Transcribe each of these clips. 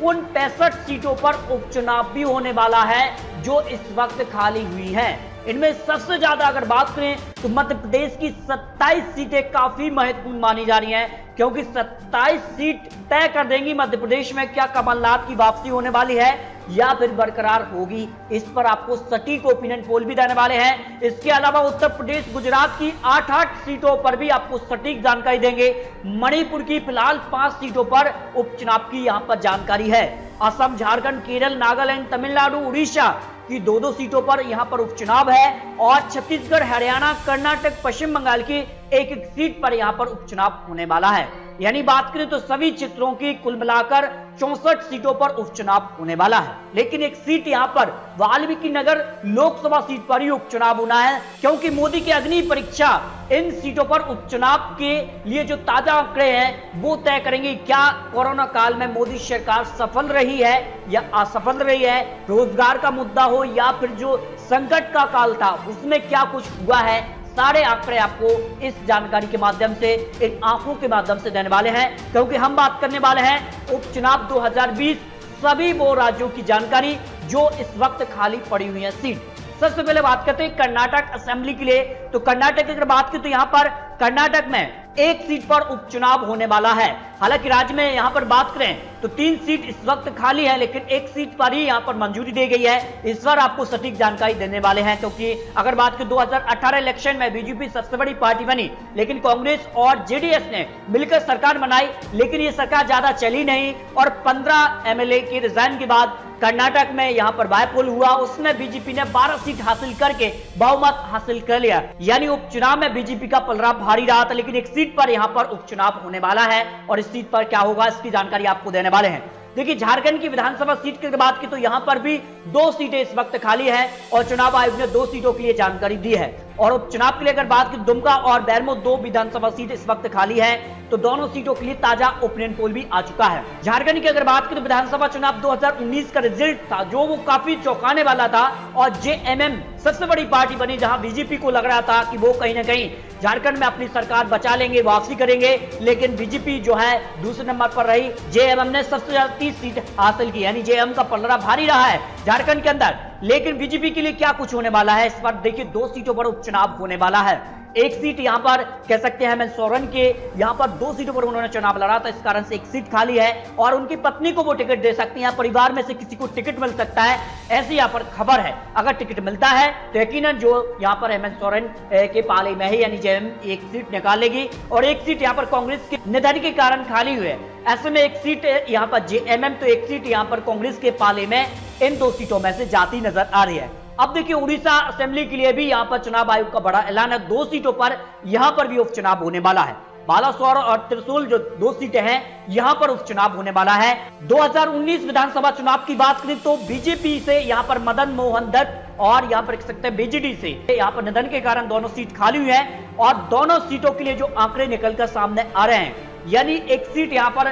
उन 65 सीटों पर उपचुनाव भी होने वाला है जो इस वक्त खाली हुई हैं। इनमें सबसे ज्यादा अगर बात करें तो मध्य प्रदेश की 27 सीटें काफी महत्वपूर्ण मानी जा रही हैं, क्योंकि 27 सीट तय कर देंगी मध्य प्रदेश में क्या कमलनाथ की वापसी होने वाली है या फिर बरकरार होगी। इस पर आपको सटीक ओपिनियन पोल भी देने वाले हैं। इसके अलावा उत्तर प्रदेश, गुजरात की 8 सीटों पर भी आपको सटीक जानकारी देंगे। मणिपुर की फिलहाल 5 सीटों पर उपचुनाव की यहां पर जानकारी है। असम, झारखंड, केरल, नागालैंड, तमिलनाडु, उड़ीसा की 2-2 सीटों पर यहां पर उपचुनाव है और छत्तीसगढ़, हरियाणा, कर्नाटक, पश्चिम बंगाल की 1-1 सीट पर यहां पर उपचुनाव होने वाला है। यानी बात करें तो सभी क्षेत्रों की कुल मिलाकर 64 सीटों पर उपचुनाव होने वाला है। लेकिन एक सीट यहां पर वाल्मीकि नगर लोकसभा सीट पर ही उपचुनाव होना है, क्योंकि मोदी की अग्नि परीक्षा इन सीटों पर उपचुनाव के लिए जो ताजा आंकड़े हैं वो तय करेंगे क्या कोरोना काल में मोदी सरकार सफल रही है या असफल रही है। रोजगार का मुद्दा हो या फिर जो संकट का काल था उसमें क्या कुछ हुआ है, सारे आंकड़े आपको इस जानकारी के माध्यम से, इन आंकड़ों के माध्यम से देने वाले हैं, क्योंकि हम बात करने वाले हैं उपचुनाव 2020 सभी वो राज्यों की जानकारी जो इस वक्त खाली पड़ी हुई है सीट। सबसे पहले बात करते हैं कर्नाटक असेंबली के लिए। तो कर्नाटक की अगर बात करें तो यहां पर कर्नाटक में 1 सीट पर उपचुनाव होने वाला है। हालांकि राज्य में यहां पर बात करें तो 3 सीट इस वक्त खाली है, लेकिन 1 सीट पर ही यहां पर मंजूरी दी गई है। इस पर आपको सटीक जानकारी देने वाले हैं, क्योंकि अगर बात करें 2018 इलेक्शन में बीजेपी सबसे बड़ी पार्टी बनी, लेकिन कांग्रेस और जेडीएस ने मिलकर सरकार बनाई, लेकिन ये सरकार ज्यादा चली नहीं और 15 एमएलए के रिजाइन के बाद कर्नाटक में यहां पर बायपोल हुआ, उसमें बीजेपी ने 12 सीट हासिल करके बहुमत हासिल कर लिया। यानी उपचुनाव में बीजेपी का पलड़ा भारी रहा था, लेकिन 1 सीट पर यहां पर उपचुनाव होने वाला है और इस सीट पर क्या होगा इसकी जानकारी आपको देने वाले हैं। देखिए, झारखंड की विधानसभा सीट की बात की तो यहां पर भी 2 सीटें इस वक्त खाली है और चुनाव आयोग ने 2 सीटों के लिए जानकारी दी है। और उपचुनाव के लिए अगर बात की दुमका और बैरमो 2 विधानसभा सीट इस वक्त खाली है, तो दोनों सीटों के लिए ताजा ओपिनियन पोल भी आ चुका है। झारखंड की अगर बात की तो विधानसभा चुनाव 2019 का रिजल्ट था जो वो काफी चौंकाने वाला था और जेएमएम सबसे बड़ी पार्टी बनी, जहां बीजेपी को लग रहा था कि वो कहीं ना कहीं झारखंड में अपनी सरकार बचा लेंगे, वापसी करेंगे, लेकिन बीजेपी जो है दूसरे नंबर पर रही। जेएमएम ने सबसे ज्यादा 30 सीट हासिल की, यानी जेएमएम का पलड़ा भारी रहा है झारखंड के अंदर। लेकिन बीजेपी के लिए क्या कुछ होने वाला है इस पर देखिए, 2 सीटों पर उपचुनाव होने वाला है। 1 सीट यहां पर कह सकते हैं हेमंत सोरेन के, यहां पर 2 सीटों पर उन्होंने चुनाव लड़ा था, इस कारण से 1 सीट खाली है और उनकी पत्नी को वो टिकट दे सकती हैं, परिवार में से किसी को टिकट मिल सकता है, ऐसी यहां पर खबर है। अगर टिकट मिलता है तो यकीनन जो यहां पर हेमंत सोरेन के पाले में ही यानी जेएम 1 सीट निकालेगी और 1 सीट यहां पर कांग्रेस के निधन के कारण खाली हुई है। ऐसे में 1 सीट यहां पर जेएमएम तो 1 सीट यहां पर कांग्रेस के पाले में इन 2 सीटों में से जाती नजर आ रही है। अब देखिए, उड़ीसा असेंबली के लिए भी यहां पर चुनाव आयोग का बड़ा ऐलान है, 2 सीटों पर यहां पर भी उपचुनाव होने वाला है। बालासोर और त्रिशूल जो 2 सीटें हैं यहां पर उपचुनाव होने वाला है। 2019 विधानसभा चुनाव की बात करें तो बीजेपी से यहां पर मदन मोहन दत्त और यहां पर कह सकते हैं बीजेडी से यहां पर निधन के कारण दोनों सीट खाली हुई है और दोनों सीटों के लिए जो आंकड़े निकलकर सामने आ रहे हैं, यानी 1 सीट यहां पर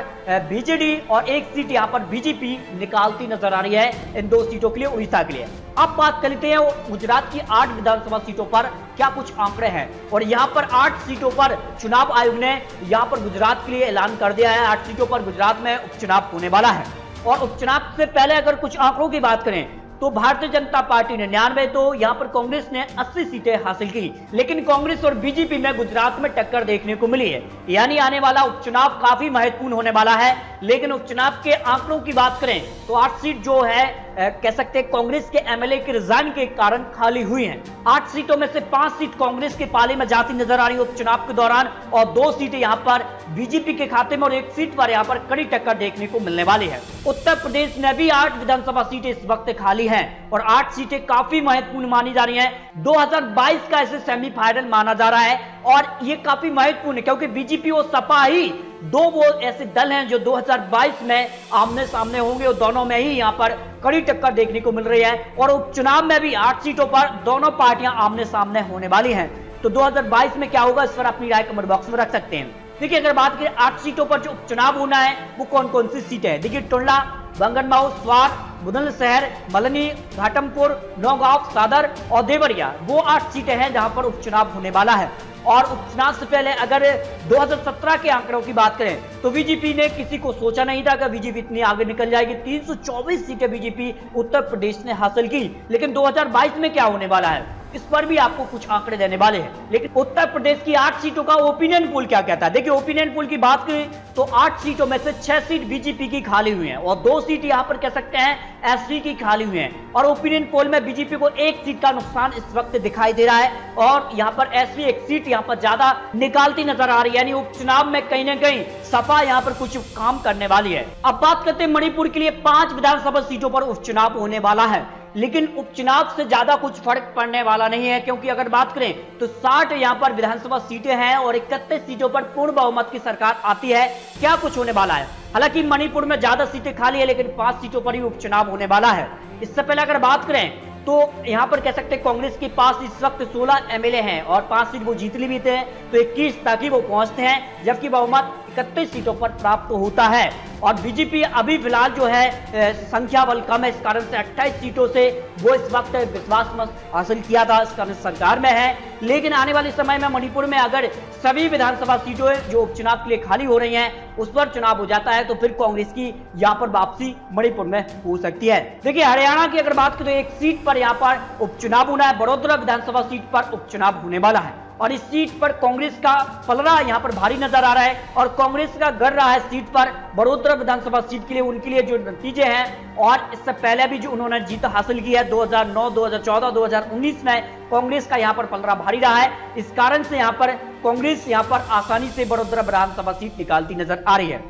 बीजेडी और 1 सीट यहां पर बीजेपी निकालती नजर आ रही है इन 2 सीटों के लिए उड़ीसा के लिए। अब बात कर लेते हैं गुजरात की 8 विधानसभा सीटों पर क्या कुछ आंकड़े हैं और यहां पर 8 सीटों पर चुनाव आयोग ने यहां पर गुजरात के लिए ऐलान कर दिया है। 8 सीटों पर गुजरात में उपचुनाव होने वाला है और उपचुनाव से पहले अगर कुछ आंकड़ों की बात करें तो भारतीय जनता पार्टी ने 99, तो यहां पर कांग्रेस ने 80 सीटें हासिल की, लेकिन कांग्रेस और बीजेपी में गुजरात में टक्कर देखने को मिली है। यानी आने वाला उपचुनाव काफी महत्वपूर्ण होने वाला है। लेकिन उपचुनाव के आंकड़ों की बात करें तो 8 सीट जो है कह सकते हैं कांग्रेस के एमएलए के रिजाइन के कारण खाली हुई हैं। 8 सीटों में से 5 सीट कांग्रेस के पाले में जाती नजर आ रही है उपचुनाव के दौरान और 2 सीटें यहां पर बीजेपी के खाते में और 1 सीट पर यहां पर कड़ी टक्कर देखने को मिलने वाली है। उत्तर प्रदेश में भी 8 विधानसभा सीटें इस वक्त खाली हैं और 8 सीटें काफी महत्वपूर्ण मानी जा रही हैं। 2022 का इसे सेमीफाइनल माना जा रहा है और ये काफी महत्वपूर्ण है, क्योंकि बीजेपी और सपा ही 2 वो ऐसे दल हैं जो 2022 में आमने सामने होंगे और दोनों में ही यहां पर कड़ी टक्कर देखने को मिल रही है और उपचुनाव में भी 8 सीटों पर दोनों पार्टियां आमने सामने होने वाली हैं। तो 2022 में क्या होगा इस पर अपनी राय कमेंट बॉक्स में रख सकते हैं। देखिए, अगर बात करें 8 सीटों पर जो उपचुनाव होना है वो कौन कौन सी सीटें हैं। देखिए, टुंडला, बंगनमाऊ, स्वार, बुलंदशहर, मलनी, घाटमपुर, नौगांव, सादर और देवरिया, वो 8 सीटें हैं जहां पर उपचुनाव होने वाला है। और उपचुनाव से पहले अगर 2017 के आंकड़ों की बात करें तो बीजेपी ने किसी को सोचा नहीं था कि बीजेपी इतनी आगे निकल जाएगी। 324 सीटें बीजेपी उत्तर प्रदेश ने हासिल की। लेकिन 2022 में क्या होने वाला है, इस पर भी आपको कुछ आंकड़े देने वाले हैं। लेकिन उत्तर प्रदेश की 8 सीटों का ओपिनियन पोल क्या कहता है, देखिए ओपिनियन पोल की बात करें तो 8 सीटों में से 6 सीट बीजेपी की खाली हुई हैं और 2 सीट यहां पर कह सकते हैं एसपी की खाली हुई हैं। और ओपिनियन पोल में बीजेपी को 1 सीट का नुकसान इस वक्त दिखाई दे रहा है और यहां पर एसपी 1 सीट यहां पर ज्यादा निकालती नजर आ रही है, यानी उपचुनाव में कहीं ना कहीं सपा यहां पर कुछ काम करने वाली है। अब बात करते हैं मणिपुर के लिए 5 विधानसभा सीटों पर उपचुनाव होने वाला है, लेकिन उपचुनाव से ज्यादा कुछ फर्क पड़ने वाला नहीं है, क्योंकि अगर बात करें तो 60 यहां पर विधानसभा सीटें हैं और 31 सीटों पर पूर्ण बहुमत की सरकार आती है। क्या कुछ होने वाला है, हालांकि मणिपुर में ज्यादा सीटें खाली है लेकिन 5 सीटों पर ही उपचुनाव होने वाला है। इससे पहले अगर बात करें तो यहां पर कह सकते हैं कांग्रेस के पास इस वक्त 16 एमएलए हैं और 5 सीट वो जीत ली थे, तो 21 तक ही वो पहुंचते हैं, जबकि बहुमत 31 सीटों पर प्राप्त होता है। और बीजेपी अभी फिलहाल जो है संख्या बल कम है, इस कारण से 28 सीटों से वो इस वक्त विश्वास मत हासिल किया था, इस कारण सरकार में है। लेकिन आने वाले समय में मणिपुर में अगर सभी विधानसभा सीटें जो उपचुनाव के लिए खाली हो रही हैं उस पर चुनाव हो जाता है तो फिर कांग्रेस की यहाँ पर वापसी मणिपुर में हो सकती है। देखिए हरियाणा की अगर बात करें तो 1 सीट पर यहाँ पर उपचुनाव होना है, बड़ौदा विधानसभा सीट पर उपचुनाव होने वाला है और इस सीट पर कांग्रेस का पलड़ा यहां पर भारी नजर आ रहा है और कांग्रेस का गढ़ रहा है सीट पर बड़ौदा विधानसभा सीट के लिए, उनके लिए जो नतीजे हैं और इससे पहले भी जो उन्होंने जीत हासिल की है 2009, 2014, 2019 में कांग्रेस का यहां पर पलड़ा भारी रहा है। इस कारण से यहां पर कांग्रेस यहां पर आसानी से बड़ौदा विधानसभा सीट निकालती नजर आ रही है।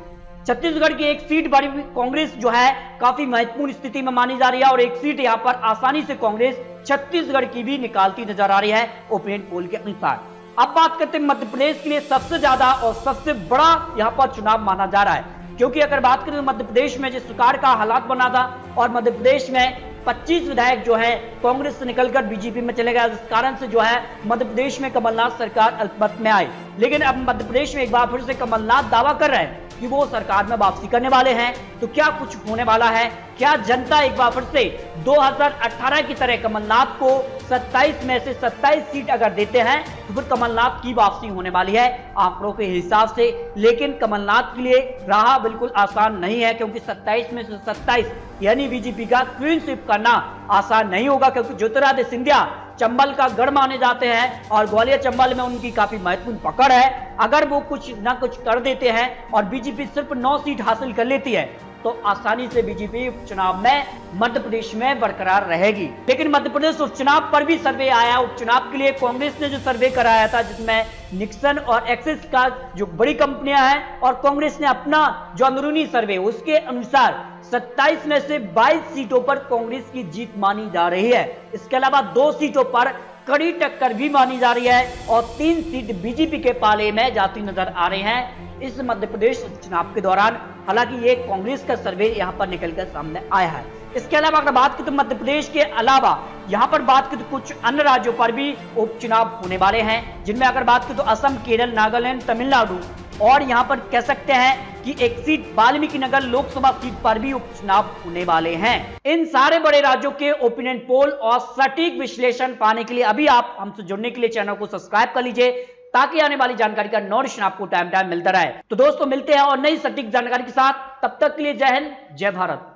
छत्तीसगढ़ की 1 सीट बड़ी कांग्रेस जो है काफी महत्वपूर्ण स्थिति में मानी जा रही है और 1 सीट यहां पर आसानी से कांग्रेस छत्तीसगढ़ की भी निकालती नजर आ रही है ओपिनियन पोल के अनुसार। अब बात करते हैं मध्य प्रदेश के लिए सबसे ज्यादा और सबसे बड़ा यहां पर चुनाव माना जा रहा है, क्योंकि अगर बात करें तो मध्य प्रदेश में जिस प्रकार का हालात बना था और मध्य प्रदेश में 25 विधायक जो है कांग्रेस से निकलकर बीजेपी में चले गए, इस कारण से जो है मध्य प्रदेश में कमलनाथ सरकार अल्पमत में आई। लेकिन अब मध्य प्रदेश में एक बार फिर से कमलनाथ दावा कर रहे हैं कि वो सरकार में वापसी करने वाले हैं। तो क्या कुछ होने वाला है, क्या जनता एक बार फिर से 2018 की तरह कमलनाथ को 27 में से 27 सीट अगर देते हैं तो फिर कमलनाथ की वापसी होने वाली है आंकड़ों के हिसाब से। लेकिन कमलनाथ के लिए राह बिल्कुल आसान नहीं है, क्योंकि 27 में से 27 यानी बीजेपी का क्लीन स्वीप करना आसान नहीं होगा, क्योंकि ज्योतिरादित्य सिंधिया चंबल का गढ़ माने जाते हैं और ग्वालियर चंबल में उनकी काफी महत्वपूर्ण पकड़ है। अगर वो कुछ ना कुछ कर देते हैं और बीजेपी सिर्फ 9 सीट हासिल कर लेती है तो आसानी से बीजेपी उपचुनाव में मध्य प्रदेश में बरकरार रहेगी। लेकिन मध्य प्रदेश उपचुनाव पर भी सर्वे आया, उपचुनाव के लिए कांग्रेस ने जो सर्वे कराया था जिसमें निक्सन और एक्सिस का जो बड़ी कंपनियां हैं और कांग्रेस ने अपना जो अंदरूनी सर्वे उसके अनुसार 27 में से 22 सीटों पर कांग्रेस की जीत मानी जा रही है। इसके अलावा 2 सीटों पर कड़ी टक्कर भी मानी जा रही है और 3 सीट बीजेपी के पाले में जाती नजर आ रही हैं इस मध्य प्रदेश चुनाव के दौरान। हालांकि ये कांग्रेस का सर्वे यहां पर निकलकर सामने आया है। इसके अलावा अगर बात करें तो मध्य प्रदेश के अलावा यहां पर बात करें तो कुछ अन्य राज्यों पर भी उपचुनाव होने वाले हैं, जिनमें अगर बात करें तो असम, केरल, नागालैंड, तमिलनाडु और यहां पर कह सकते हैं कि 1 सीट वाल्मीकि नगर लोकसभा सीट पर भी उपचुनाव होने वाले हैं। इन सारे बड़े राज्यों के ओपिनियन पोल और सटीक विश्लेषण पाने के लिए अभी आप हमसे जुड़ने के लिए चैनल को सब्सक्राइब कर लीजिए, ताकि आने वाली जानकारी का नोटिफिकेशन आपको टाइम टाइम मिलता रहे। तो दोस्तों मिलते हैं और नई सटीक जानकारी के साथ, तब तक के लिए जय हिंद, जय भारत।